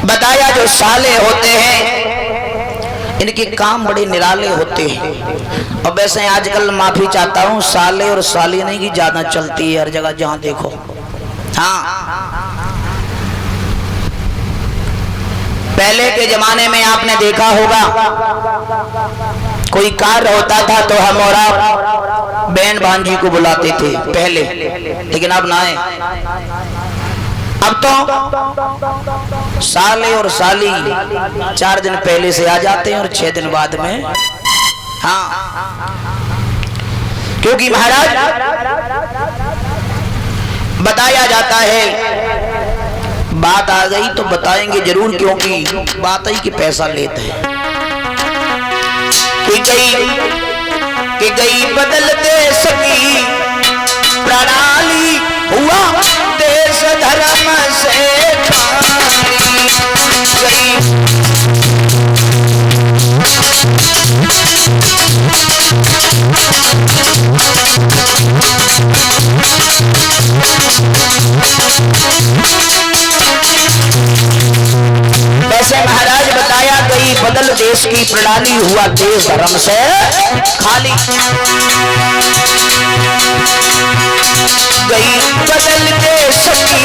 बताया जो साले होते हैं इनके काम बड़े निराले होते हैं। और वैसे आजकल माफी चाहता हूँ, साले और सालिनी की ज्यादा चलती है हर जगह जहाँ देखो। हाँ, पहले के जमाने में आपने देखा होगा कोई कार्य होता था तो हम और आप बहन भांजी को बुलाते थे पहले, लेकिन अब ना है। अब तो साले और साली 4 दिन पहले से आ जाते हैं और 6 दिन बाद में। हाँ, क्योंकि महाराज बताया जाता है, बात आ गई तो बताएंगे जरूर, क्योंकि बात ही कि पैसा लेते हैं। कि गई बदलते सकी प्रणाली, हुआ देश धर्म से वैसे महाराज बताया गई बदल देश की प्रणाली, हुआ देश धर्म से खाली। गई बदल देश की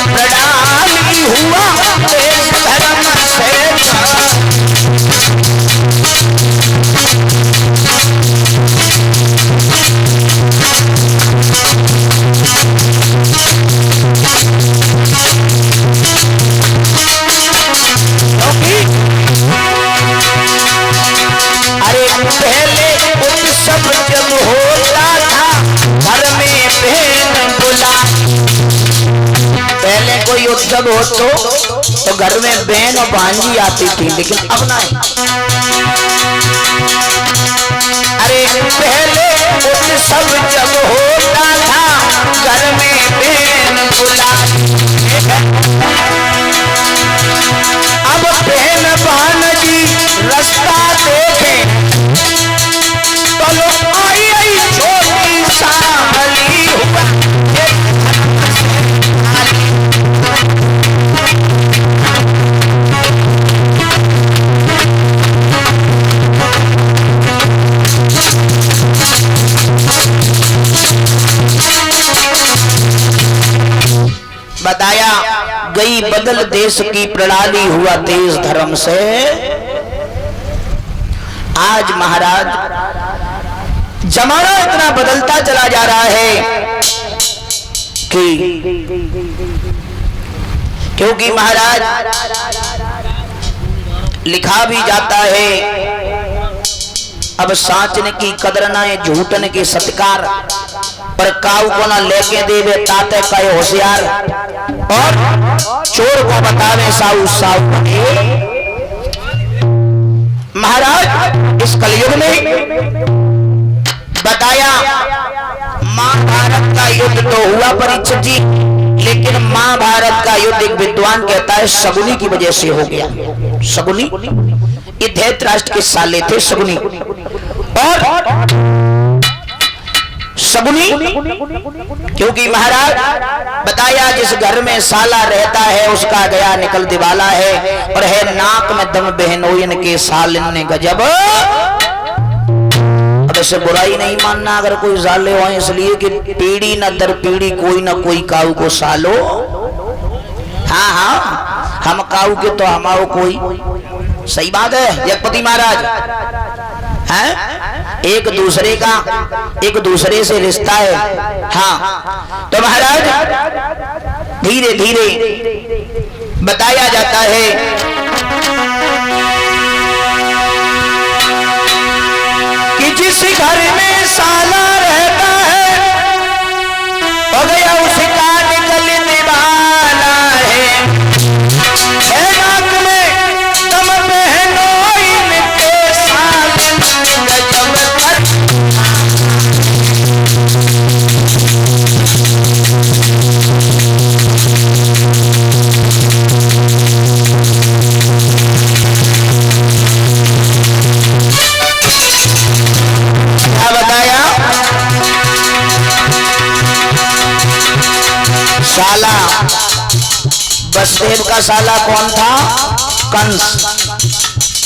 प्रणाली, हुआ देश धर्म से पहले उत्सव जब होता था घर में बहन बुला, पहले कोई उत्सव हो तो घर में बहन और भांजी आती थी, लेकिन अब ना है। अरे पहले उत्सव जब होता था घर में बहन बुला, अब बहन भांजी रास्ता देखे तो लोग आई छोटी साली, हुआ बताया गई बदल देश की प्रणाली, हुआ देश धर्म से। आज महाराज जमाना इतना बदलता चला जा रहा है कि क्योंकि महाराज लिखा भी जाता है, अब साचने की कदर ना है झूठने की सत्कार, पर काऊ को ना लेके देवे ताते का होशियार, और चोर को बतावे साऊ साऊ। महाराज इस कलयुग में बताया महाभारत का युद्ध तो हुआ परीक्षित जी, लेकिन महाभारत का युद्ध एक विद्वान कहता है शकुनी की वजह से हो गया। शकुनी ये धृतराष्ट्र के साले थे शकुनी, और शकुनी क्योंकि महाराज बताया जिस घर में साला रहता है उसका गया निकल दिवाला है, और है नाक में दम बहनोइन के सालिन ने गजब। अब ऐसे बुराई नहीं मानना अगर कोई साले हो, इसलिए कि पीढ़ी न दर पीढ़ी कोई ना कोई काऊ को सालो। हाँ हाँ, हम काऊ के तो हमारो कोई, सही बात है जगपति महाराज है, एक दूसरे से रिश्ता है। हाँ, तो महाराज धीरे धीरे बताया जाता है कि जिस घर में साला रहता है हो गया उसका निकल निभाना है, नाक में दम बहनोइन के सालिन गजब वसुदेव का साला कौन था? कंस।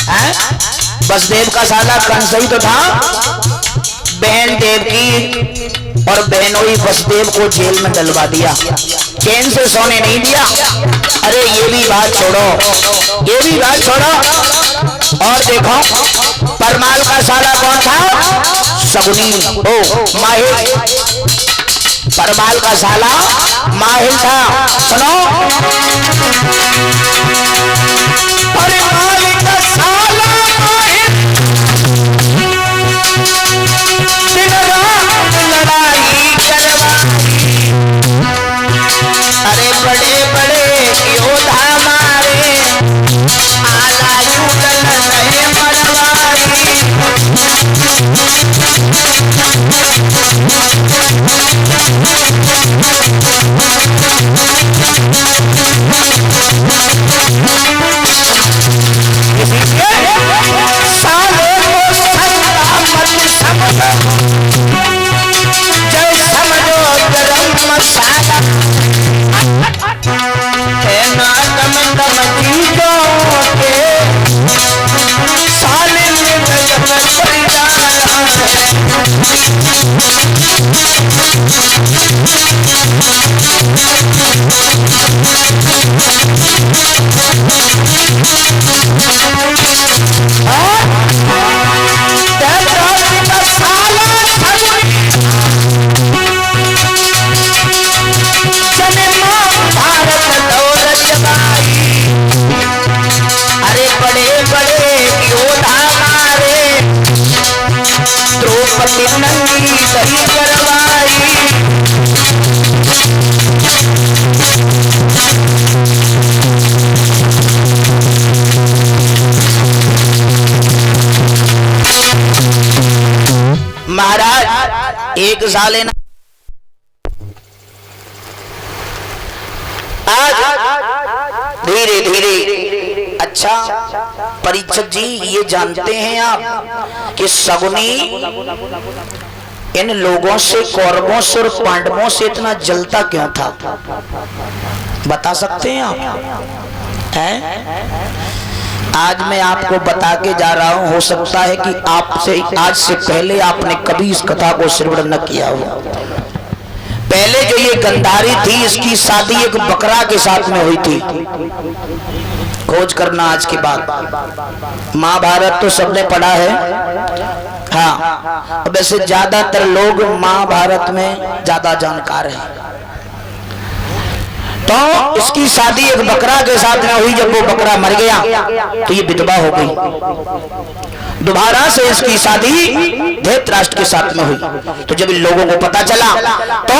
हैं? वसुदेव का साला कंस ही तो था। बहन देवकी और बहनोई वसुदेव को जेल में डलवा दिया, चैन से सोने नहीं दिया। अरे ये भी बात छोड़ो, ये भी बात छोड़ो। और देखो परमाल का साला कौन था? शकुनी। ओ माहिल। परमाल का साला माहिल था। सुनो, परमाल का साला माहिल दिन रात लड़ाई करवाई। अरे बड़े बड़े योद्धा मारे, आला यूदल नहीं मरवाई। साले को संग्राम समझो, जय समझो गरम मसाला। है ना दम दम चीजों के साले में गजब परिदान नंगी सही करवाई। महाराज एक साले ना आज धीरे धीरे। अच्छा परीक्षक जी, ये जानते हैं आप कि शकुनी इन लोगों से, कौरवों से और पांडवों से इतना जलता क्यों था? बता सकते हैं आप? हैं? आज मैं आपको बता के जा रहा हूं। हो सकता है कि आपसे आज से पहले आपने कभी इस कथा को श्रवण न किया हो। पहले जो ये गंधारी थी, इसकी शादी एक बकरा के साथ में हुई थी। खोज करना आज के बाद। महाभारत तो सबने पढ़ा है। हाँ, वैसे ज्यादातर लोग महाभारत में ज्यादा जानकार हैं। तो इसकी शादी एक बकरा के साथ में हुई। जब वो बकरा मर गया तो ये विधवा हो गई। दोबारा से इसकी शादी धृतराष्ट्र के साथ में हुई। तो जब इन लोगों को पता चला तो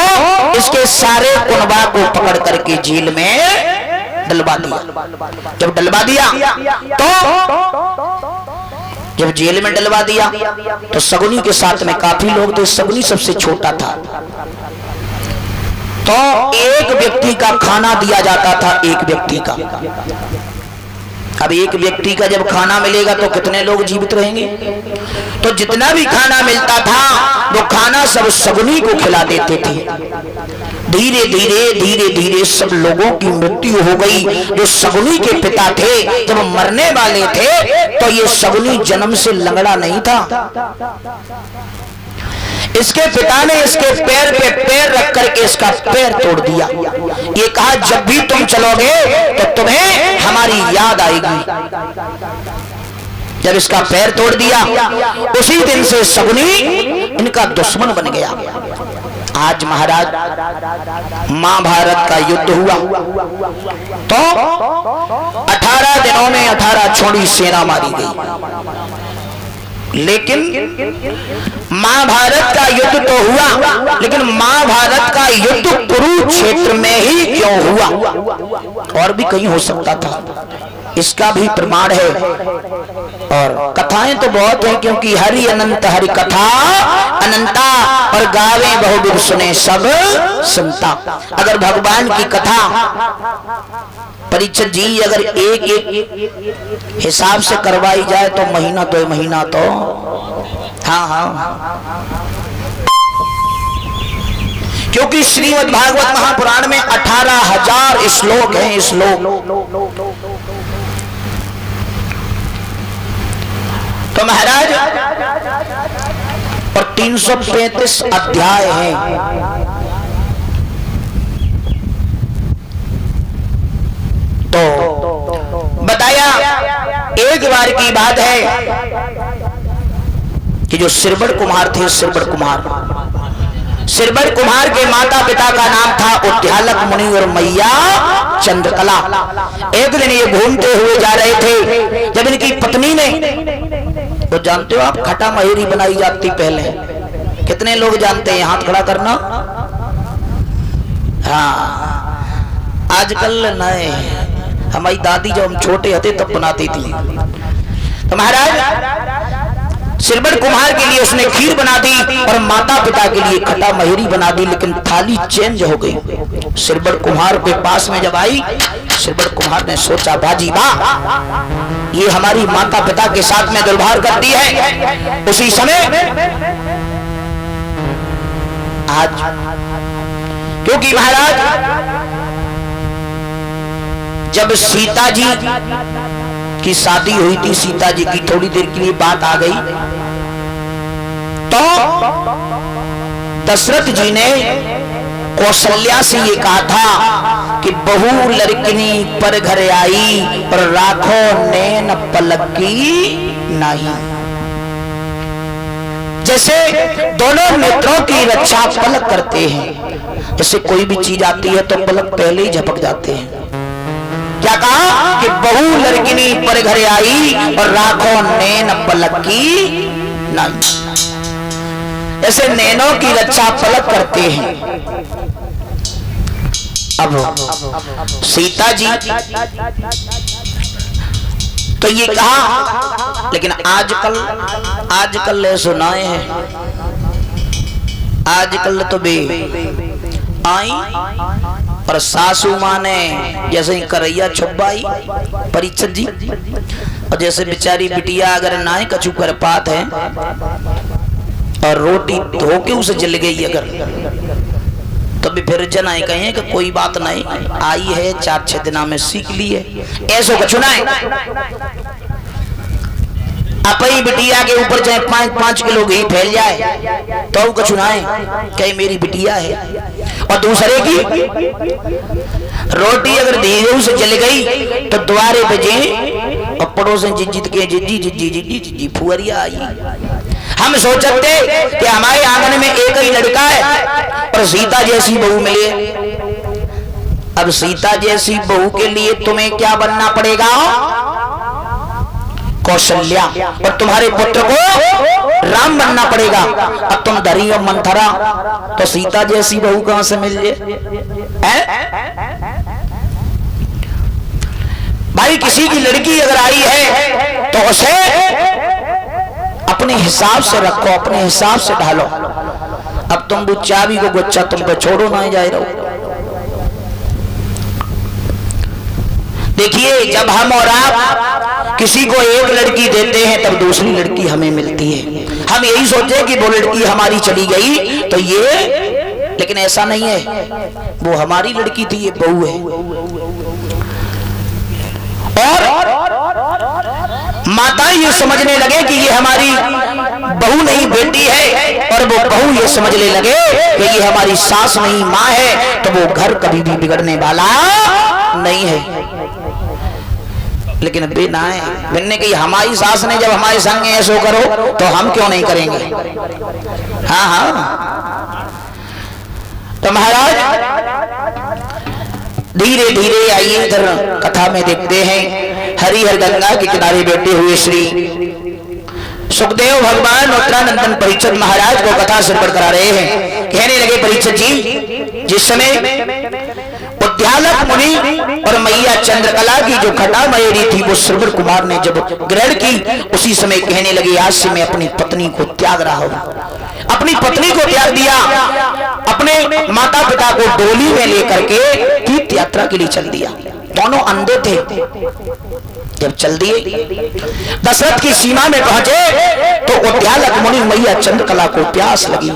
इसके सारे कुनबा को पकड़ करके जेल में डलवा दिया। जब डलवा दिया तो जब जेल में डलवा दिया तो शकुनी के साथ में काफी लोग थे। शकुनी सबसे छोटा था। तो एक व्यक्ति का खाना दिया जाता था, एक व्यक्ति का। अब एक व्यक्ति का जब खाना मिलेगा तो कितने लोग जीवित रहेंगे? तो जितना भी खाना मिलता था वो खाना सब शकुनी को खिला देते थे। धीरे धीरे सब लोगों की मृत्यु हो गई। जो शकुनी के पिता थे जब मरने वाले थे तो ये शकुनी जन्म से लंगड़ा नहीं था। इसके पिता ने इसके पैर पे पैर रख करके इसका पैर तोड़ दिया। ये कहा जब भी तुम चलोगे तो तुम्हें हमारी याद आएगी। जब इसका पैर तोड़ दिया उसी दिन से शकुनी इनका दुश्मन बन गया। आज महाराज महाभारत का युद्ध हुआ तो 18 दिनों में 18 छोड़ी सेना मारी गई। लेकिन महाभारत का युद्ध तो हुआ, लेकिन महाभारत का युद्ध कुरुक्षेत्र में ही क्यों हुआ? और भी कहीं हो सकता था, इसका भी प्रमाण है। और कथाएं तो बहुत हैं, क्योंकि हरि अनंत हरि कथा अनंता और गावे बहुविध सुने सब संता। अगर भगवान की कथा परीक्षित जी अगर एक एक हिसाब से करवाई जाए तो महीना तो महीना तो हाँ। क्योंकि श्रीमद् भागवत महापुराण में 18,000 श्लोक हैं। श्लोक तो महाराज और 335 अध्याय हैं। तो बताया एक बार की बात है कि जो सिरबड़ कुमार थे, सिरबड़ कुमार के माता पिता का नाम था उद्यालक मुनि और मैया चंद्रकला। एक दिन ये घूमते हुए जा रहे थे, जब इनकी पत्नी ने, तो जानते हो आप खटा महेरी बनाई जाती पहले, कितने लोग जानते हैं? हाथ खड़ा करना। हाँ, आजकल नए, हमारी दादी जब हम छोटे होते तब बनाती थी। तो महाराज सिरबड़ कुमार के लिए उसने खीर बना दी और माता पिता के लिए खटा महेरी बना दी, लेकिन थाली चेंज हो गई। सिरबड़ कुमार के पास में जब आई, सिरबड़ कुमार ने सोचा बाजी वाह, ये हमारी माता पिता के साथ में दुर्भार करती है। उसी समय आज, क्योंकि महाराज जब सीता जी की शादी हुई थी, सीता जी की थोड़ी देर के लिए बात आ गई, तो दशरथ जी ने कौशल्या से ये कहा था कि बहू लड़किनी पर घर आई और राखो नैन पलकी नहीं। जैसे दोनों नेत्रों की रक्षा पलक करते हैं, जैसे कोई भी चीज आती है तो पलक पहले ही झपक जाते हैं। क्या कहा कि बहू लड़किनी पर घर आई और राखो नैन पलकी नहीं। ऐसे नैनों की रक्षा पलक करते हैं। अब सीता जी तो ये कहा, लेकिन आजकल सुनाए हैं, आजकल तो बे आई और सासू माँ ने जैसे ही करैया छुपाई परीक्षित जी, और जैसे बेचारी बिटिया अगर नाए कछु कर पात है और रोटी धो के उसे जल गई अगर, तो भी फिर जन आए कहें कि कोई बात नहीं, आई है 4-6 दिना में सीख ली है। ऐसो कछु ना अपनी बिटिया के ऊपर चाहे 5-5 किलो घी फैल जाए तो कछु ना कहे मेरी बिटिया है। और दूसरे की रोटी अगर धीरे से जल गई तो द्वारे बजे और पड़ोसन जिज्जित के जिज्जी फुअरिया आई। हम सोचते कि हमारे आंगन में एक ही लड़का है और सीता जैसी बहू मिले। अब सीता जैसी बहू के लिए तुम्हें क्या बनना पड़ेगा? कौशल्या। और तुम्हारे पुत्र को राम बनना पड़ेगा। अब तुम धरी और मंथरा, तो सीता जैसी बहू कहां से मिल जाए? भाई किसी की लड़की अगर आई है तो उसे अपने हिसाब से रखो, अपने हिसाब से ढालो। अब तुम वो चाबी को गुच्छा तुम पे छोड़ो ना जाए रहो। देखिए जब हम और आप किसी को एक लड़की देते हैं तब दूसरी लड़की हमें मिलती है। हम यही सोचे कि वो लड़की हमारी चली गई तो ये, लेकिन ऐसा नहीं है, वो हमारी लड़की थी, ये बहू है। और माता ये समझने लगे कि ये हमारी बहू नहीं बेटी है, और वो बहू ये समझने लगे कि ये हमारी सास नहीं माँ है, तो वो घर कभी भी बिगड़ने वाला नहीं है। लेकिन बिना बिन्ने की हमारी सास ने जब हमारे संग ऐसो करो तो हम क्यों नहीं करेंगे? हाँ हाँ। तो महाराज धीरे धीरे आइए इधर कथा में देखते हैं। हरिहर गंगा के किनारे बैठे हुए श्री सुखदेव भगवान उत्तरानंदन परीक्षित महाराज को कथा सुनकर करा रहे हैं। कहने लगे परीक्षित जी, जिस समय उद्यालक मुनि और मैया चंद्रकला की जो खटा मयूरी थी वो श्रवण कुमार ने जब ग्रहण की, उसी समय कहने लगे आज से मैं अपनी पत्नी को त्याग रहा हूं। अपनी पत्नी को त्याग दिया, अपने माता पिता को डोली में लेकर के तीर्थ यात्रा के लिए चल दिया। दोनों अंधे थे, जब चल दिए दशरथ की सीमा में पहुंचे तो उद्यालक मुनि मैया चंद्रकला को प्यास लगी।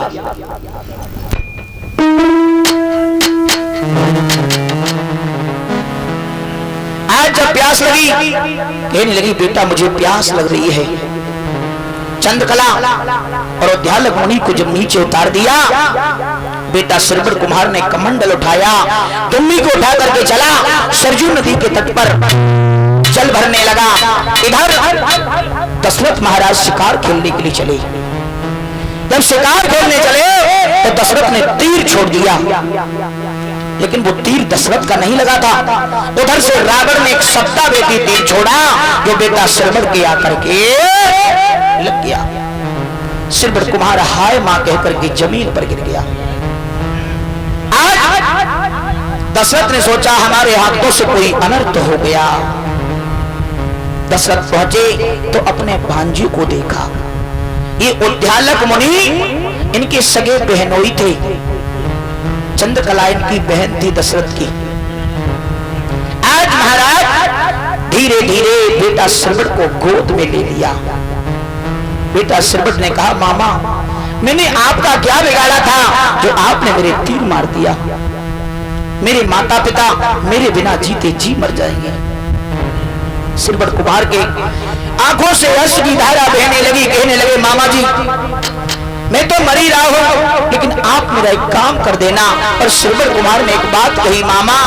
प्यास लगी? कहने लगी बेटा मुझे प्यास लग रही है। चंद्रकला और उद्यालक मुनि को जब नीचे उतार दिया, बेटा श्रवण कुमार ने कमंडल उठाया, दुम्मी को उठा करके चला सरजू नदी के तट पर जल भरने लगा। इधर दशरथ महाराज शिकार खेलने के लिए चले। जब शिकार खेलने चले तो दशरथ ने तीर छोड़ दिया, लेकिन वो तीर दशरथ का नहीं लगा था। उधर से रावण ने एक सत्ता बेटी तीर छोड़ा, जो बेटा श्रवण के आकर के लग गया। श्रवण कुमार हाय मां कहकर के जमीन पर गिर गया। आज दशरथ ने सोचा हमारे हाथों से कोई अनर्थ हो गया। दशरथ पहुंचे तो अपने भांजी को देखा। ये उद्यालक मुनि इनके सगे बहनोई थे। चंद्रकला इनकी बहन थी दशरथ की। आज महाराज धीरे धीरे बेटा श्रवण को गोद में ले लिया। बेटा श्रवण ने कहा मामा मैंने आपका क्या बिगाड़ा था जो आपने मेरे तीर मार दिया? मेरे माता पिता मेरे बिना जीते जी मर जाएंगे। श्रवण कुमार के आंखों से अश्रु की धारा बहने लगी। कहने लगे मामा जी मैं तो मर ही रहा हूं, लेकिन आप मेरा एक काम कर देना। और श्रवण कुमार ने एक बात कही मामा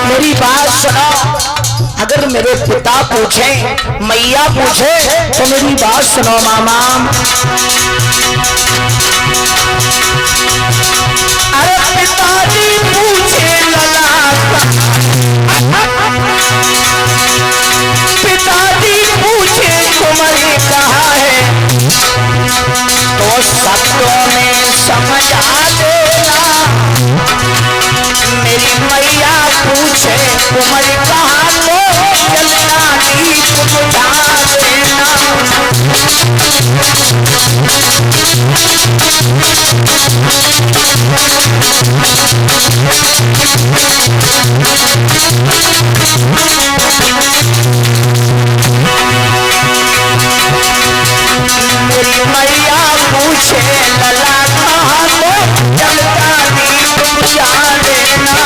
मेरी बात सुनो। अगर मेरे पिता पूछे मैया पूछे तो मेरी बात सुनो मामा। अरे पिताजी पूछे लला, पिताजी पूछे तुम्हारी कहाँ है तो शब्दों में समझा देना। मेरी मैया पूछे तुम्हारी कहाँ तो चलना गीत बुझा देना। मेरी मैया पूछे लला कहाँ तो चलना गीत बुझा देना।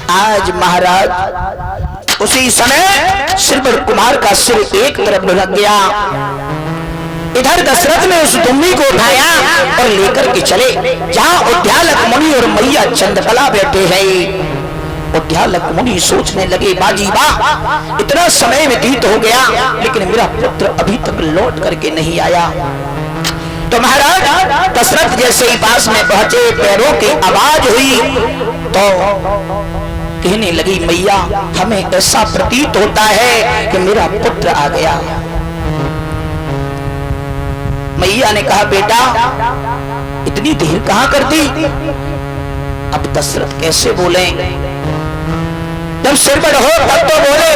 आज महाराज उसी समय श्रवण कुमार का सिर एक तरफ लग गया। इधर दशरथ ने उस दुम्मी को उठाया और लेकर के चले जहां उद्यालक मुनि और मैया चंद्रकला बैठे हैं। उद्यालक मुनि सोचने लगे, बाजी बा, इतना समय व्यतीत हो गया लेकिन मेरा पुत्र अभी तक लौट करके नहीं आया। तो महाराज दशरथ जैसे ही पास में पहुंचे, पैरों की आवाज हुई तो कहने लगी, मैया हमें ऐसा प्रतीत होता है कि मेरा पुत्र आ गया। मैया ने कहा, बेटा इतनी देर कहां कर दी? अब दशरथ कैसे बोले? जब सिर पर हो तब तो बोले।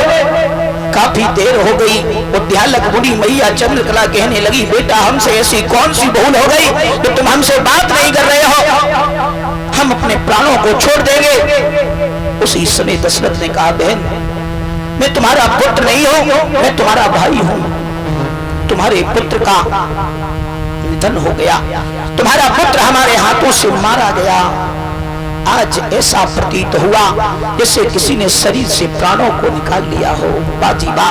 काफी देर हो गई। उद्यालक मुनि मैया चंद्रकला कहने लगी, बेटा हमसे ऐसी कौन सी भूल हो गई कि तुम हमसे बात नहीं कर रहे हो? हम अपने प्राणों को छोड़ देंगे। उसी समय दशरथ ने कहा, बहन मैं तुम्हारा पुत्र नहीं हूं, मैं तुम्हारा भाई हूं। तुम्हारे पुत्र का निधन हो गया, तुम्हारा पुत्र हमारे हाथों से मारा गया। आज ऐसा प्रतीत हुआ जैसे किसी ने शरीर से प्राणों को निकाल लिया हो। बाजी बा,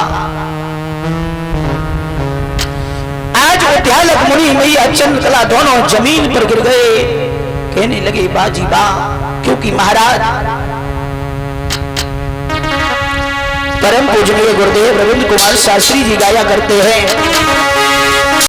आज उद्यालक मुनि मैया चंद्रकला दोनों जमीन पर गिर गए। कहने लगे, बाजी बा, क्योंकि महाराज परम पूजनीय गुरुदेव रविंद्र कुमार शास्त्री जी गाया करते हैं,